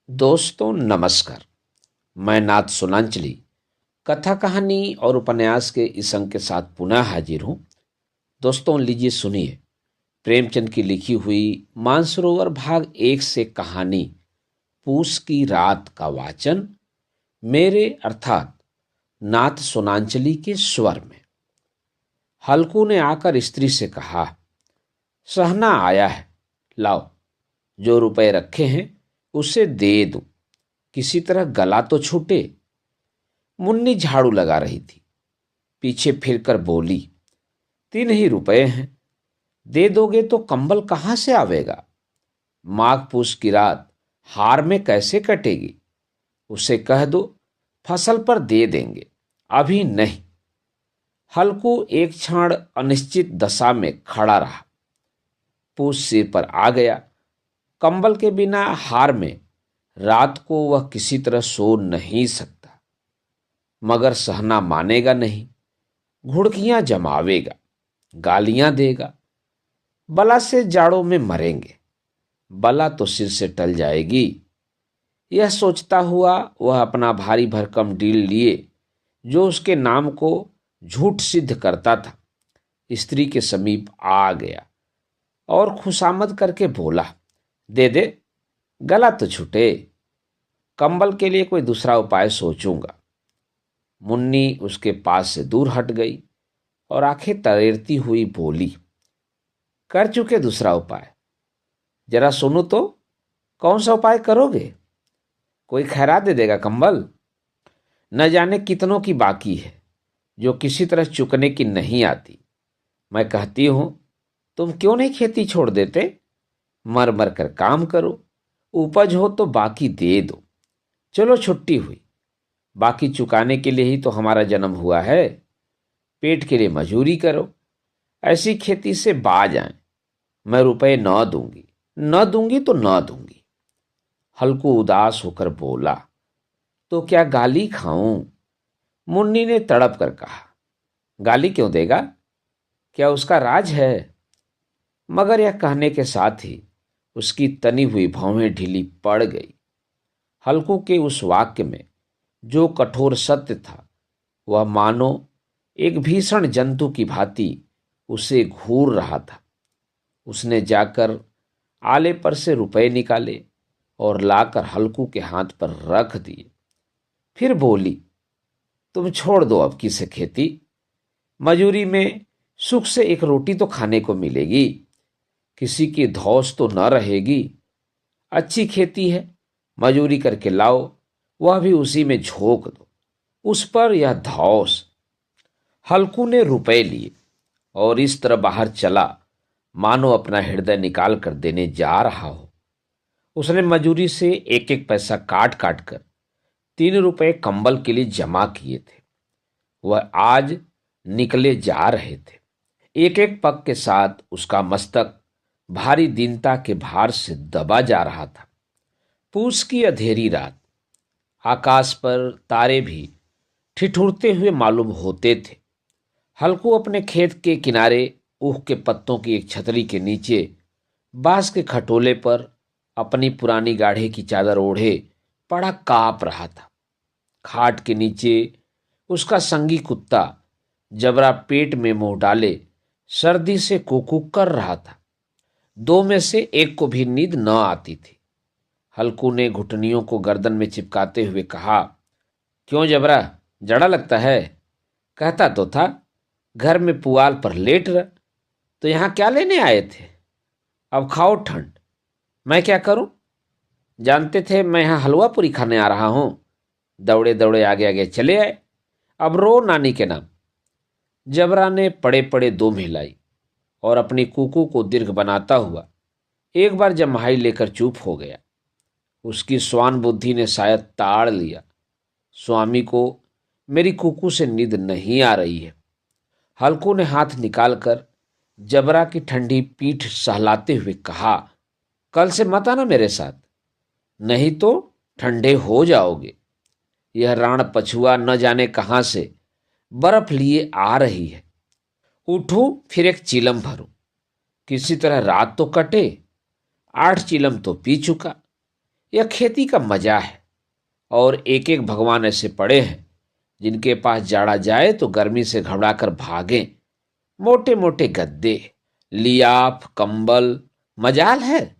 दोस्तों नमस्कार। मैं नाथ सुनांचली कथा कहानी और उपन्यास के इस अंक के साथ पुनः हाजिर हूं। दोस्तों लीजिए सुनिए प्रेमचंद की लिखी हुई मानसरोवर भाग 1 से कहानी पूस की रात का वाचन मेरे अर्थात नाथ सुनांचली के स्वर में। हल्कू ने आकर स्त्री से कहा, सहना आया है, लाओ जो रुपए रखे हैं उसे दे दो, किसी तरह गला तो छूटे। मुन्नी झाड़ू लगा रही थी, पीछे फिरकर बोली, 3 ही रुपए हैं, दे दोगे तो कंबल कहां से आवेगा? माघ पूस की रात हार में कैसे कटेगी? उसे कह दो फसल पर दे देंगे, अभी नहीं। हल्कू एक क्षण अनिश्चित दशा में खड़ा रहा। पूस सिर पर आ गया। कंबल के बिना हार में रात को वह किसी तरह सो नहीं सकता, मगर सहना मानेगा नहीं। घुड़कियां जमावेगा, गालियां देगा। बला से जाड़ों में मरेंगे, बला तो सिर से टल जाएगी। यह सोचता हुआ वह अपना भारी भरकम डील लिए, जो उसके नाम को झूठ सिद्ध करता था, स्त्री के समीप आ गया और खुशामद करके बोला, दे दे, गला तो छूटे। कंबल के लिए कोई दूसरा उपाय सोचूंगा। मुन्नी उसके पास से दूर हट गई और आंखें तरेरती हुई बोली, कर चुके दूसरा उपाय, जरा सुनो तो, कौन सा उपाय करोगे? कोई खैरात दे देगा कंबल? न जाने कितनों की बाकी है जो किसी तरह चुकने की नहीं आती। मैं कहती हूं तुम क्यों नहीं खेती छोड़ देते? मर मर कर काम करो, उपज हो तो बाकी दे दो। चलो छुट्टी हुई, बाकी चुकाने के लिए ही तो हमारा जन्म हुआ है। पेट के लिए मजूरी करो, ऐसी खेती से बाज आए। मैं रुपए न दूंगी, न दूंगी तो न दूंगी। हल्कू उदास होकर बोला, तो क्या गाली खाऊं? मुन्नी ने तड़प कर कहा, गाली क्यों देगा? क्या उसका राज है? मगर यह कहने के साथ ही उसकी तनी हुई भौहें ढीली पड़ गई। हल्कू के उस वाक्य में जो कठोर सत्य था, वह मानो एक भीषण जंतु की भांति उसे घूर रहा था। उसने जाकर आले पर से रुपए निकाले और लाकर हल्कू के हाथ पर रख दिए। फिर बोली, तुम छोड़ दो अब की से खेती। मजूरी में सुख से एक रोटी तो खाने को मिलेगी, किसी की धौस तो न रहेगी। अच्छी खेती है, मजूरी करके लाओ, वह भी उसी में झोंक दो, उस पर यह धौस। हल्कू ने रुपए लिए और इस तरह बाहर चला मानो अपना हृदय निकाल कर देने जा रहा हो। उसने मजूरी से एक एक पैसा काट काट कर 3 रुपए कंबल के लिए जमा किए थे। वह आज निकले जा रहे थे। एक एक पग के साथ उसका मस्तक भारी दीनता के भार से दबा जा रहा था। पूस की अंधेरी रात, आकाश पर तारे भी ठिठुरते हुए मालूम होते थे। हल्कू अपने खेत के किनारे ऊख के पत्तों की एक छतरी के नीचे बांस के खटोले पर अपनी पुरानी गाढ़े की चादर ओढ़े पड़ा कांप रहा था। खाट के नीचे उसका संगी कुत्ता जबरा पेट में मुंह डाले सर्दी से कुकूक कर रहा था। 2 में से एक को भी नींद न आती थी। हल्कू ने घुटनियों को गर्दन में चिपकाते हुए कहा, क्यों जबरा, जड़ा लगता है? कहता तो था घर में पुआल पर लेट रह, तो यहां क्या लेने आए थे? अब खाओ ठंड, मैं क्या करूं? जानते थे मैं यहां हलवा पूरी खाने आ रहा हूं? दौड़े दौड़े आगे आगे चले आए, अब रो नानी के नाम। जबरा ने पड़े पड़े 2 हिलाई और अपनी कुकू को दीर्घ बनाता हुआ एक बार जम्हाई लेकर चुप हो गया। उसकी स्वान बुद्धि ने शायद ताड़ लिया, स्वामी को मेरी कुकू से नींद नहीं आ रही है। हल्कू ने हाथ निकालकर जबरा की ठंडी पीठ सहलाते हुए कहा, कल से मत आना मेरे साथ, नहीं तो ठंडे हो जाओगे। यह राण पछुआ न जाने कहां से बर्फ लिए आ रही है। उठूं फिर एक चिलम भरूं, किसी तरह रात तो कटे। 8 चिलम तो पी चुका, यह खेती का मजा है। और एक एक भगवान ऐसे पड़े हैं जिनके पास जाड़ा जाए तो गर्मी से घबराकर भागें। मोटे मोटे गद्दे, लियाफ, कंबल। मजाल है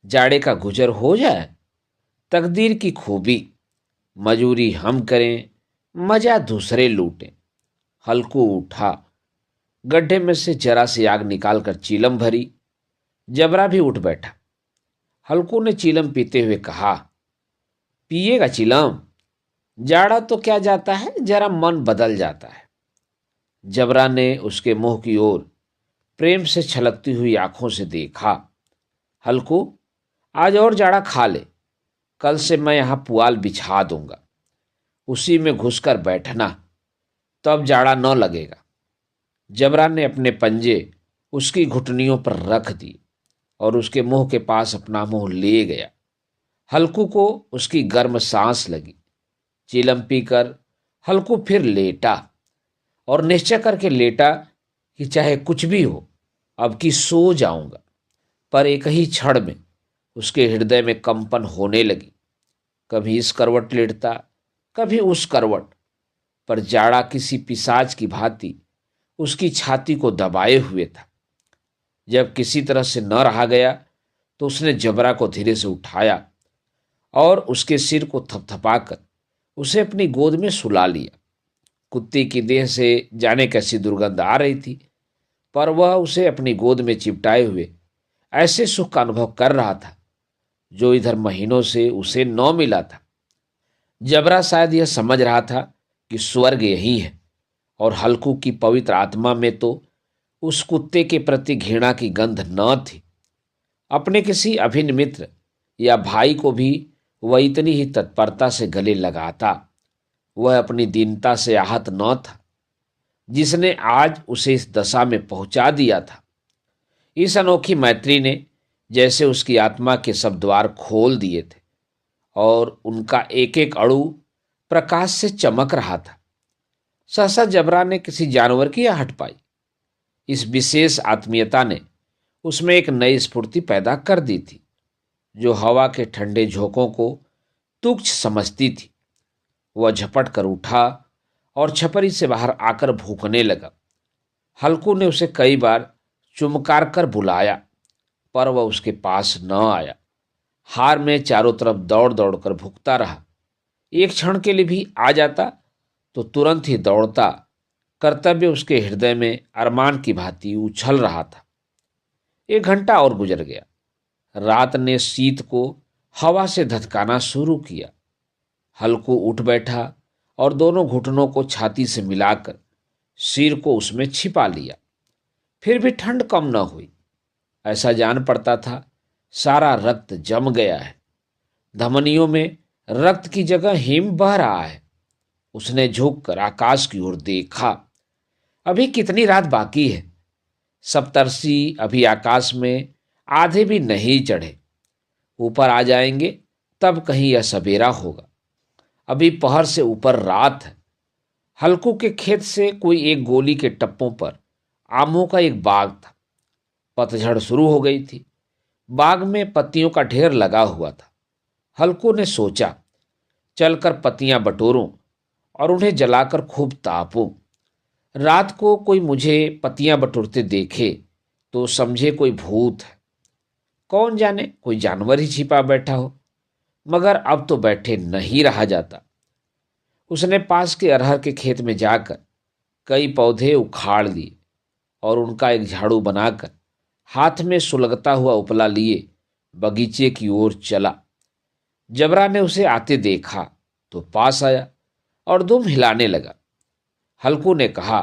जाड़े का गुजर हो जाए। तकदीर की खूबी, मजूरी हम करें, मजा दूसरे लूटें। हल्कू उठा, गड्ढे में से जरा सी आग निकालकर चीलम भरी। जबरा भी उठ बैठा। हल्कू ने चीलम पीते हुए कहा, पिएगा चीलम? जाड़ा तो क्या जाता है, जरा मन बदल जाता है। जबरा ने उसके मुंह की ओर प्रेम से छलकती हुई आंखों से देखा। हल्कू, आज और जाड़ा खा ले। कल से मैं यहां पुआल बिछा दूंगा, उसी में घुसकर बैठना, तब जाड़ा न लगेगा। जबरा ने अपने पंजे उसकी घुटनियों पर रख दिए और उसके मुंह के पास अपना मुंह ले गया। हल्कू को उसकी गर्म सांस लगी। चीलम पीकर हल्कू फिर लेटा और निश्चय करके लेटा कि चाहे कुछ भी हो, अब की सो जाऊंगा। पर एक ही क्षण में उसके हृदय में कंपन होने लगी। कभी इस करवट लेटता, कभी उस करवट, पर जाड़ा किसी पिशाच की भांति उसकी छाती को दबाए हुए था। जब किसी तरह से न रहा गया तो उसने जबरा को धीरे से उठाया और उसके सिर को थपथपाकर उसे अपनी गोद में सुला लिया। कुत्ते की देह से जाने कैसी दुर्गंध आ रही थी, पर वह उसे अपनी गोद में चिपटाए हुए ऐसे सुख का अनुभव कर रहा था जो इधर महीनों से उसे न मिला था। जबरा शायद यह समझ रहा था कि स्वर्ग यही है, और हल्कू की पवित्र आत्मा में तो उस कुत्ते के प्रति घृणा की गंध न थी। अपने किसी अभिन्न मित्र या भाई को भी वह इतनी ही तत्परता से गले लगाता। वह अपनी दीनता से आहत न था जिसने आज उसे इस दशा में पहुंचा दिया था। इस अनोखी मैत्री ने जैसे उसकी आत्मा के सब द्वार खोल दिए थे और उनका एक एक अणु प्रकाश से चमक रहा था। सहसा जबरा ने किसी जानवर की आहट पाई। इस विशेष आत्मीयता ने उसमें एक नई स्फूर्ति पैदा कर दी थी जो हवा के ठंडे झोंकों को तुच्छ समझती थी। वह झपट कर उठा और छपरी से बाहर आकर भूखने लगा। हल्कू ने उसे कई बार चुमकार कर बुलाया, पर वह उसके पास न आया। हार में चारों तरफ दौड़ दौड़ कर भूखता रहा। एक क्षण के लिए भी आ जाता तो तुरंत ही दौड़ता। कर्तव्य उसके हृदय में अरमान की भांति उछल रहा था। 1 घंटा और गुजर गया। रात ने शीत को हवा से धधकाना शुरू किया। हल्कू उठ बैठा और दोनों घुटनों को छाती से मिलाकर सिर को उसमें छिपा लिया। फिर भी ठंड कम न हुई। ऐसा जान पड़ता था सारा रक्त जम गया है। धमनियों में रक्त की जगह हिम बह रहा है। उसने झुककर आकाश की ओर देखा। अभी कितनी रात बाकी है। सप्तर्षि अभी आकाश में आधे भी नहीं चढ़े। ऊपर आ जाएंगे तब कहीं यह सवेरा होगा। अभी पहर से ऊपर रात है। हल्कू के खेत से कोई एक गोली के टप्पों पर आमों का एक बाग था। पतझड़ शुरू हो गई थी। बाग में पत्तियों का ढेर लगा हुआ था। हल्कू ने सोचा, चलकर पत्तियां बटोरूं और उन्हें जलाकर खूब तापूं। रात को कोई मुझे पत्तियां बटोरते देखे तो समझे कोई भूत है। कौन जाने कोई जानवर ही छिपा बैठा हो। मगर अब तो बैठे नहीं रहा जाता। उसने पास के अरहर के खेत में जाकर कई पौधे उखाड़ लिए और उनका एक झाड़ू बनाकर हाथ में सुलगता हुआ उपला लिए बगीचे की ओर चला। जबरा ने उसे आते देखा तो पास आया और दुम हिलाने लगा। हल्कू ने कहा,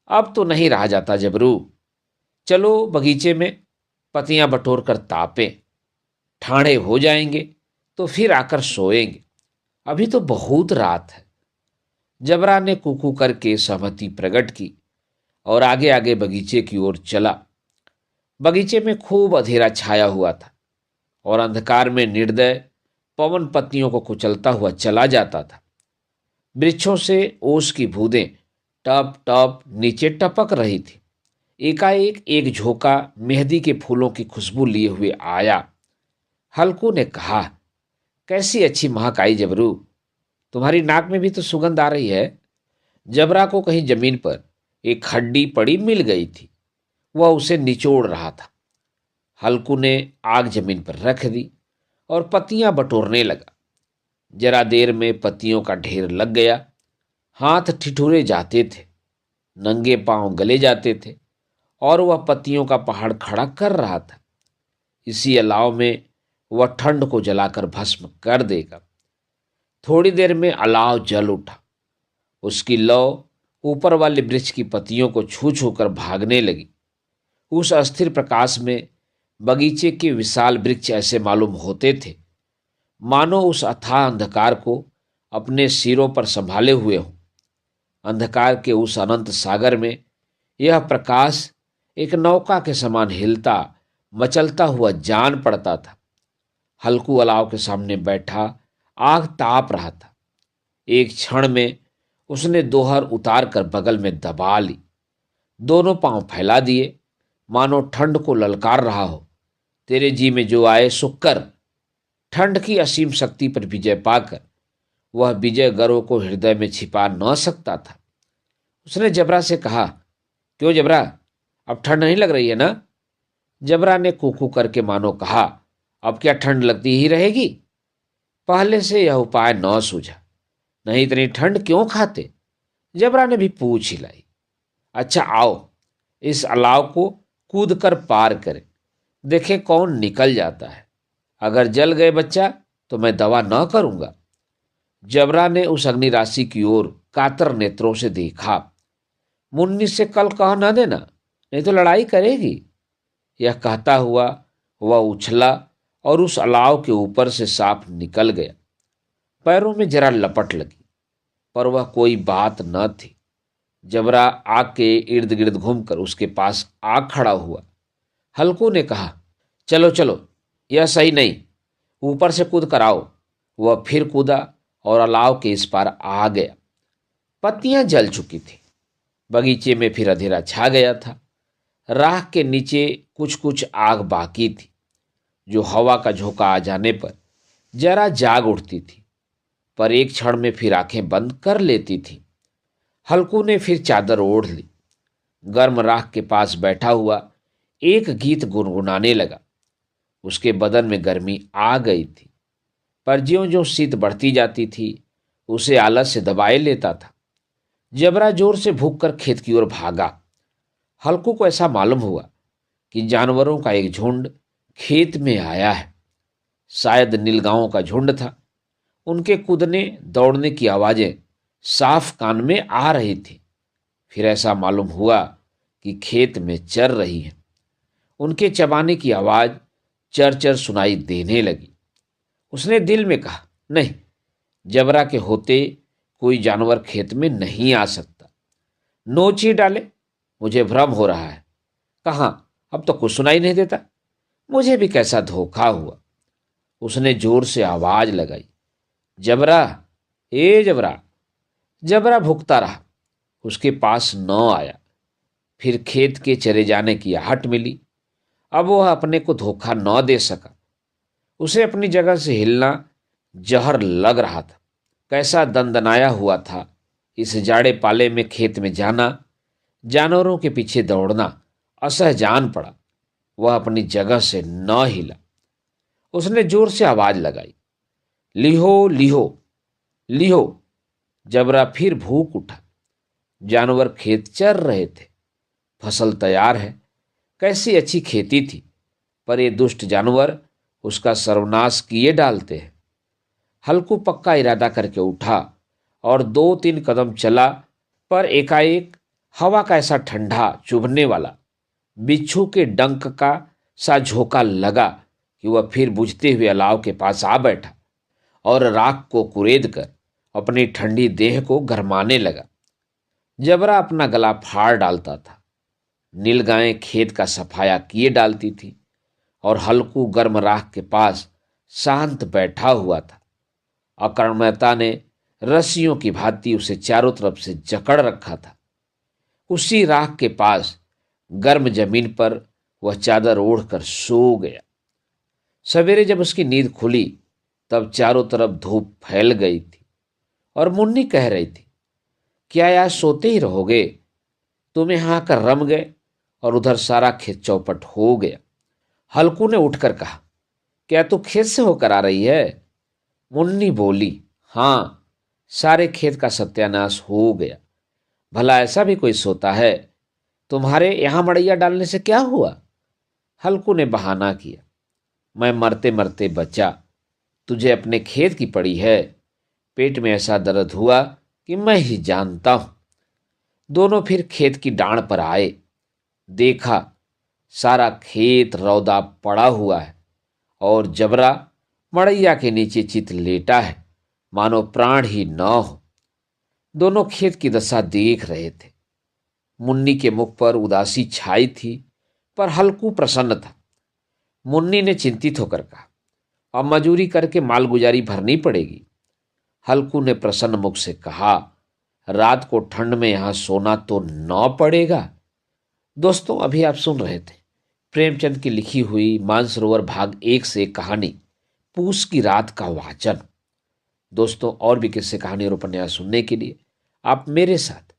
अब तो नहीं रहा जाता जबरू, चलो बगीचे में पत्तियां बटोर कर तापें। ठाणे हो जाएंगे तो फिर आकर सोएंगे। अभी तो बहुत रात है। जबरा ने कुकू करके सहमति प्रकट की और आगे आगे बगीचे की ओर चला। बगीचे में खूब अंधेरा छाया हुआ था और अंधकार में निर्दय पवन पत्तियों को कुचलता हुआ चला जाता था। वृक्षों से ओस की बूंदें टप टप नीचे टपक रही थी। एकाएक एक झोंका मेहंदी के फूलों की खुशबू लिए हुए आया। हल्कू ने कहा, कैसी अच्छी महक आई जबरू, तुम्हारी नाक में भी तो सुगंध आ रही है। जबरा को कहीं जमीन पर एक हड्डी पड़ी मिल गई थी। वह उसे निचोड़ रहा था। हल्कू ने आग जमीन पर रख दी और पत्तियां बटोरने लगा। जरा देर में पत्तियों का ढेर लग गया। हाथ ठिठुरे जाते थे, नंगे पांव गले जाते थे और वह पत्तियों का पहाड़ खड़ा कर रहा था। इसी अलाव में वह ठंड को जलाकर भस्म कर देगा। थोड़ी देर में अलाव जल उठा। उसकी लौ ऊपर वाले वृक्ष की पत्तियों को छू छू कर भागने लगी। उस अस्थिर प्रकाश में बगीचे के विशाल वृक्ष ऐसे मालूम होते थे मानो उस अथाह अंधकार को अपने सिरों पर संभाले हुए हों। अंधकार के उस अनंत सागर में यह प्रकाश एक नौका के समान हिलता मचलता हुआ जान पड़ता था। हल्कू अलाव के सामने बैठा आग ताप रहा था। एक क्षण में उसने दोहर उतार कर बगल में दबा ली। दोनों पांव फैला दिए मानो ठंड को ललकार रहा हो। तेरे जी में जो आए सो कर। ठंड की असीम शक्ति पर विजय पाकर वह विजय गर्व को हृदय में छिपा न सकता था। उसने जबरा से कहा, क्यों जबरा, अब ठंड नहीं लग रही है ना? जबरा ने कूकू करके मानो कहा, अब क्या ठंड लगती ही रहेगी? पहले से यह उपाय न सूझा। नहीं इतनी ठंड क्यों खाते? जबरा ने भी पूछ हिलाई। अच्छा आओ, इस अलाव को कूद कर पार करें, देखे कौन निकल जाता है। अगर जल गए बच्चा तो मैं दवा न करूंगा। जबरा ने उस अग्निराशि की ओर कातर नेत्रों से देखा। मुन्नी से कल कह न देना, नहीं तो लड़ाई करेगी। यह कहता हुआ वह उछला और उस अलाव के ऊपर से साफ निकल गया। पैरों में जरा लपट लगी, पर वह कोई बात न थी। जबरा आग के इर्द गिर्द घूमकर उसके पास आ खड़ा हुआ। हल्कू ने कहा, चलो चलो, यह सही नहीं, ऊपर से कूद कर आओ। वह फिर कूदा और अलाव के इस पार आ गया। पत्तियां जल चुकी थी। बगीचे में फिर अंधेरा छा गया था। राख के नीचे कुछ कुछ आग बाकी थी, जो हवा का झोंका आ जाने पर जरा जाग उठती थी, पर एक क्षण में फिर आंखें बंद कर लेती थी। हल्कू ने फिर चादर ओढ़ ली। गर्म राख के पास बैठा हुआ एक गीत गुनगुनाने लगा। उसके बदन में गर्मी आ गई थी, पर ज्यों ज्यों शीत बढ़ती जाती थी उसे आलस से दबाए लेता था। जबरा जोर से भूख कर खेत की ओर भागा। हल्कू को ऐसा मालूम हुआ कि जानवरों का एक झुंड खेत में आया है। शायद नीलगांवों का झुंड था। उनके कूदने दौड़ने की आवाजें साफ कान में आ रही थी। फिर ऐसा मालूम हुआ कि खेत में चर रही है। उनके चबाने की आवाज चर चर सुनाई देने लगी। उसने दिल में कहा, नहीं, जबरा के होते कोई जानवर खेत में नहीं आ सकता। नोच ही डाले, मुझे भ्रम हो रहा है। कहाँ, अब तो कुछ सुनाई नहीं देता। मुझे भी कैसा धोखा हुआ। उसने जोर से आवाज लगाई, जबरा, ए जबरा। जबरा भुगता रहा, उसके पास न आया। फिर खेत के चरे जाने की आहट मिली। अब वह अपने को धोखा न दे सका। उसे अपनी जगह से हिलना जहर लग रहा था। कैसा दंदनाया हुआ था। इस जाड़े पाले में खेत में जाना, जानवरों के पीछे दौड़ना असहजान पड़ा। वह अपनी जगह से न हिला। उसने जोर से आवाज लगाई, लिहो लिहो लिहो। जबरा फिर भूख उठा। जानवर खेत चर रहे थे। फसल तैयार है। कैसी अच्छी खेती थी, पर ये दुष्ट जानवर उसका सर्वनाश किए डालते हैं। हल्कू पक्का इरादा करके उठा और 2-3 कदम चला, पर एकाएक हवा का ऐसा ठंडा चुभने वाला बिच्छू के डंक का सा झोंका लगा कि वह फिर बुझते हुए अलाव के पास आ बैठा और राख को कुरेद कर अपनी ठंडी देह को गरमाने लगा। जबरा अपना गला फाड़ डालता था। नीलगायें खेत का सफाया किए डालती थी और हल्कू गर्म राख के पास शांत बैठा हुआ था। अकर्मता ने रस्सियों की भांति उसे चारों तरफ से जकड़ रखा था। उसी राख के पास गर्म जमीन पर वह चादर ओढ़कर सो गया। सवेरे जब उसकी नींद खुली तब चारों तरफ धूप फैल गई थी और मुन्नी कह रही थी, क्या यार सोते ही रहोगे? तुम यहाँ आकर रम गए और उधर सारा खेत चौपट हो गया। हल्कू ने उठकर कहा, क्या तू खेत से होकर आ रही है? मुन्नी बोली, हाँ, सारे खेत का सत्यानाश हो गया। भला ऐसा भी कोई सोता है? तुम्हारे यहाँ मड़ैया डालने से क्या हुआ? हल्कू ने बहाना किया, मैं मरते मरते बचा। तुझे अपने खेत की पड़ी है। पेट में ऐसा दर्द हुआ कि मैं ही जानता हूं। दोनों फिर खेत की डांड पर आए। देखा, सारा खेत रौदा पड़ा हुआ है और जबरा मड़ैया के नीचे चित लेटा है, मानो प्राण ही न हो। दोनों खेत की दशा देख रहे थे। मुन्नी के मुख पर उदासी छाई थी, पर हल्कू प्रसन्न था। मुन्नी ने चिंतित होकर कहा, अब मजूरी करके मालगुजारी भरनी पड़ेगी। हल्कू ने प्रसन्न मुख से कहा, रात को ठंड में यहां सोना तो न पड़ेगा। दोस्तों, अभी आप सुन रहे थे प्रेमचंद की लिखी हुई मानसरोवर भाग 1 से कहानी पूस की रात का वाचन। दोस्तों, और भी किस्से, कहानी और उपन्यास सुनने के लिए आप मेरे साथ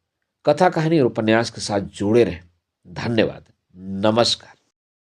कथा, कहानी और उपन्यास के साथ जुड़े रहें। धन्यवाद। नमस्कार।